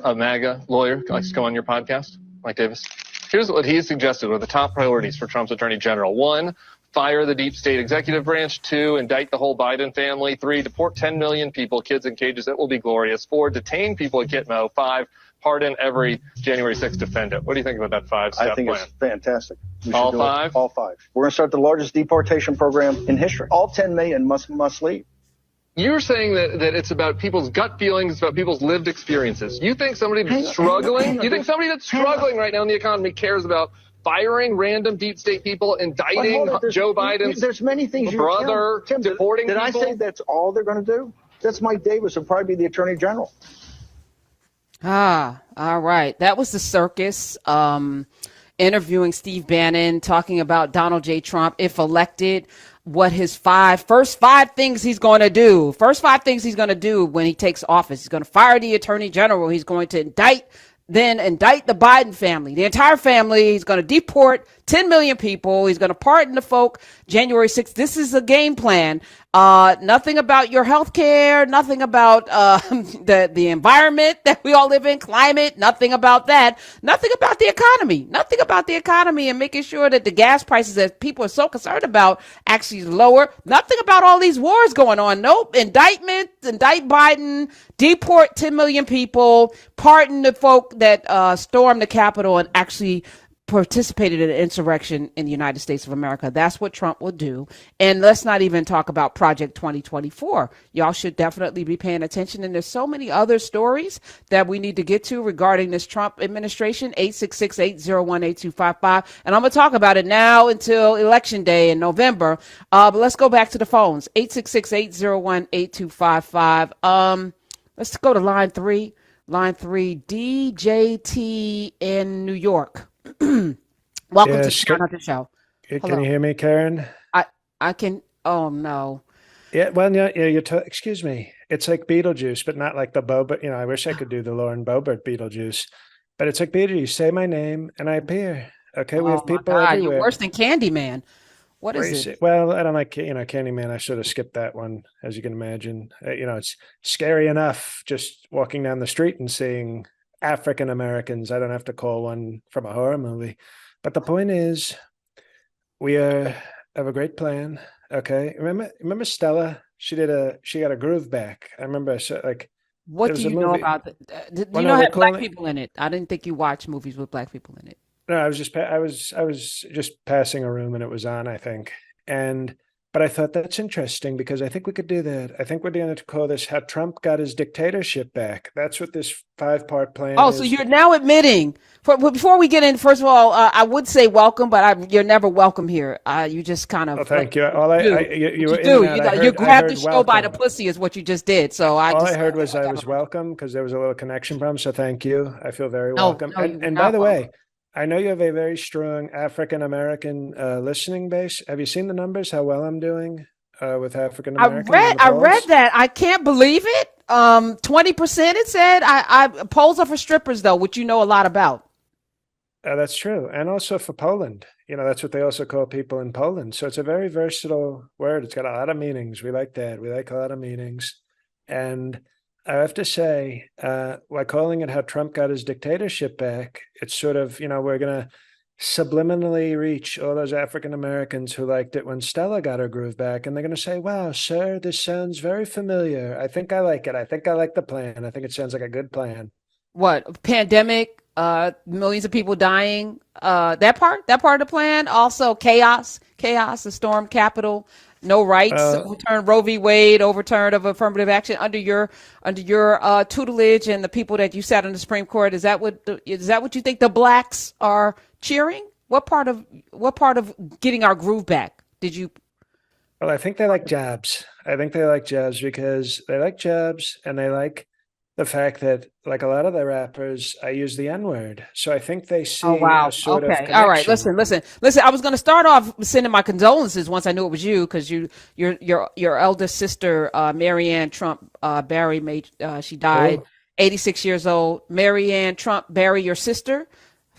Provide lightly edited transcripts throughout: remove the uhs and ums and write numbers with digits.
a MAGA lawyer likes to come on your podcast, Mike Davis. Here's what he suggested were the top priorities for Trump's attorney general. 1, fire the deep state executive branch. 2, indict the whole Biden family. 3, deport 10 million people, kids in cages. It will be glorious. 4, detain people at Gitmo. 5, pardon every January 6th defendant. What do you think about that 5-step plan? I think it's fantastic. All 5? All 5. We're going to start the largest deportation program in history. All 10 million must leave. You're saying that it's about people's gut feelings, it's about people's lived experiences. You think somebody that's struggling? You think somebody that's struggling right now in the economy cares about firing random deep state people, indicting Joe Biden's there's many things brother, Tim, deporting did people? I say that's all they're going to do? That's Mike Davis, who'll probably be the attorney general. All right. That was the circus. Interviewing Steve Bannon, talking about Donald J. Trump, if elected, what his first five things he's going to do. First 5 things he's going to do when he takes office. He's going to fire the attorney general. He's going to indict the Biden family, the entire family. He's going to deport 10 million people. He's going to pardon the folk January 6th. This is a game plan. Nothing about your health care, nothing about the environment that we all live in, climate, nothing about that, nothing about the economy and making sure that the gas prices that people are so concerned about actually is lower. Nothing about all these wars going on. Nope. Indict Biden, deport 10 million people, pardon the folk that stormed the Capitol and actually participated in an insurrection in the United States of America. That's what Trump will do. And let's not even talk about Project 2024. Y'all should definitely be paying attention. And there's so many other stories that we need to get to regarding this Trump administration. 866-801-8255. And I'm going to talk about it now until Election Day in November. But let's go back to the phones. 866-801-8255. Let's go to line 3. Line 3, DJT in New York. Welcome to the show. Can you hear me, Karen? I can. Oh no. Yeah. Well, yeah. Excuse me. It's like Beetlejuice, but not like the Boba. I wish I could do the Lauren Boebert Beetlejuice, but it's like Beetlejuice. Say my name and I appear. Okay. We have people everywhere. You're worse than Candyman. What is it? Well, I don't like Candyman. I sort of skipped that one, as you can imagine. It's scary enough just walking down the street and seeing African Americans. I don't have to call one from a horror movie. But the point is, we have a great plan. Okay. Remember Stella? She got a groove back. I rember what do you know about it? You know had black people in it. I didn't think you watched movies with black people in it. No, I was just passing a room and it was on, I think. But I thought that's interesting because I think we could do that. I think we're going to call this How Trump Got His Dictatorship Back. That's what this 5-part plan is. Oh, so you're now admitting. Before we get in, first of all, I would say welcome, but you're never welcome here. You just kind of. Oh, thank you. You grabbed the show by the pussy is what you just did. So I heard was I was welcome because there was a little connection problem. So thank you. I feel very welcome. And by the way, I know you have a very strong African-American listening base. Have you seen the numbers, how well I'm doing with African-Americans? I read that. I can't believe it. 20% it said. Polls are for strippers, though, which you know a lot about. That's true. And also for Poland. That's what they also call people in Poland. So it's a very versatile word. It's got a lot of meanings. We like that. We like a lot of meanings. And I have to say, by calling it How Trump Got His Dictatorship Back, it's sort of, we're going to subliminally reach all those African Americans who liked it when Stella got her groove back. And they're going to say, wow, sir, this sounds very familiar. I think I like it. I think I like the plan. I think it sounds like a good plan. What? Pandemic, millions of people dying. That part of the plan. Also chaos, the storm Capitol. No rights, overturn Roe v. Wade, overturn of affirmative action under your tutelage and the people that you sat on the Supreme Court. Is that what you think the blacks are cheering? What part of getting our groove back did you? Well, I think they like jobs. I think they like jobs because they like jobs and they like the fact that, like a lot of the rappers, I use the N-word. So I think they see a sort of connection. All right. Listen. I was going to start off sending my condolences once I knew it was you, because your eldest sister, Marianne Trump Barry, she died, 86 years old. Marianne Trump Barry, your sister,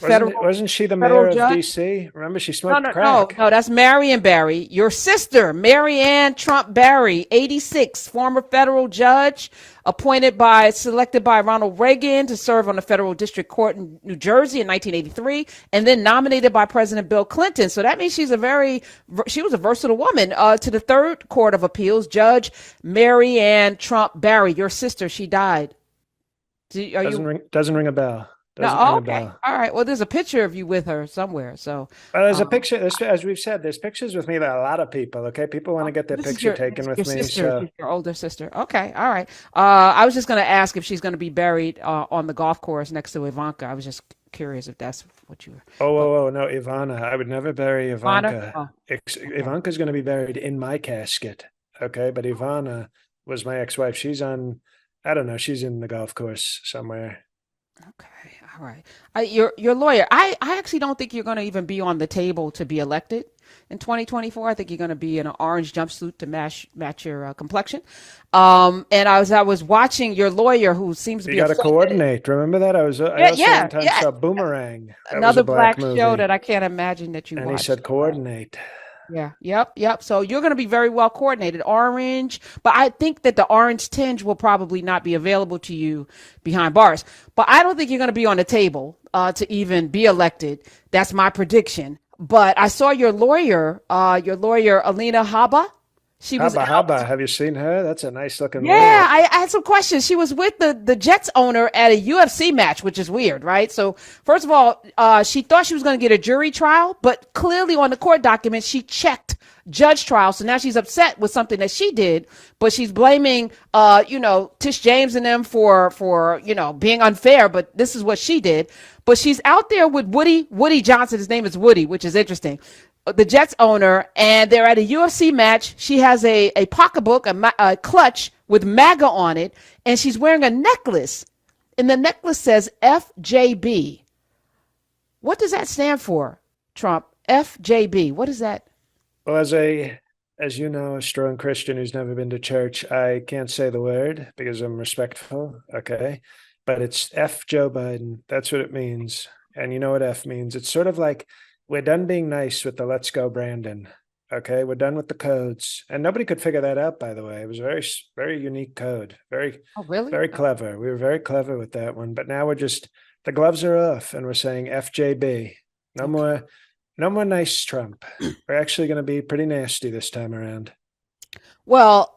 Wasn't she the federal mayor of judge. DC? Remember, she No, smoked no, no, crack. no. That's Marion Barry, your sister, Mary Ann Trump Barry, 86, former federal judge, selected by Ronald Reagan to serve on the federal district court in New Jersey in 1983, and then nominated by President Bill Clinton. So that means she was a versatile woman. To the Third Court of Appeals, Judge Mary Ann Trump Barry, your sister, she died. Doesn't ring a bell. Doesn't ring No, a okay. bell. All right. Well, there's a picture of you with her somewhere. So There's a picture, as we've said, there's pictures with me that a lot of people, okay? People want to get their this is picture taken your with me. sister, So, your older sister. Okay. All right. I was just going to ask if she's going to be buried on the golf course next to Ivanka. I was just curious if that's what you were. oh, no, Ivana. I would never bury Ivana? Ivanka. Oh, Ivanka's going to be buried in my casket, okay? But Ivana was my ex-wife. She's on, I don't know, she's in the golf course somewhere. okay. All right. Your lawyer. I actually don't think you're going to even be on the table to be elected in 2024. I think you're going to be in an orange jumpsuit to match your complexion. And I was watching your lawyer, who seems to You be got to coordinate. Remember that? I also one time saw Boomerang. That was another a black black movie. show that I can't imagine that you And watched. he said coordinate. Yeah. Yep. So you're going to be very well coordinated. Orange, but I think that the orange tinge will probably not be available to you behind bars. But I don't think you're going to be on the table to even be elected. That's my prediction. But I saw your lawyer, Alina Habba. She was Haba. Have you seen her? That's a nice looking yeah, lawyer. I had some questions. She was with the Jets owner at a UFC match, which is weird, right? So first of all, she thought she was going to get a jury trial, but clearly on the court documents, she checked judge trial. So now she's upset with something that she did, but she's blaming, Tish James and them for, being unfair. But this is what she did. But she's out there with Woody Johnson. His name is Woody, which is interesting. The Jets owner, and they're at a UFC match. She has a pocketbook, a clutch with MAGA on it, and she's wearing a necklace. And the necklace says FJB. What does that stand for, Trump? FJB. What is that? Well, as you know, a strong Christian who's never been to church, I can't say the word because I'm respectful, okay? But it's F Joe Biden. That's what it means. And you know what F means? It's sort of like, we're done being nice with the let's go Brandon. Okay, we're done with the codes. And nobody could figure that out, by the way. It was a very, very unique code. Very, Oh, really? very clever. We were very clever with that one. But now the gloves are off and we're saying FJB. No more nice Trump. We're actually going to be pretty nasty this time around. Well,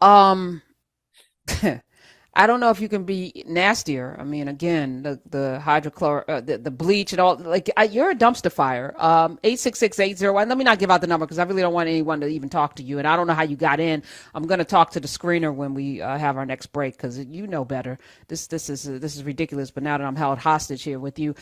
I don't know if you can be nastier. I mean, again, the hydrochlor, the bleach and all, you're a dumpster fire. 86680. And let me not give out the number because I really don't want anyone to even talk to you. And I don't know how you got in. I'm going to talk to the screener when we have our next break because you know better. This is ridiculous. But now that I'm held hostage here with you.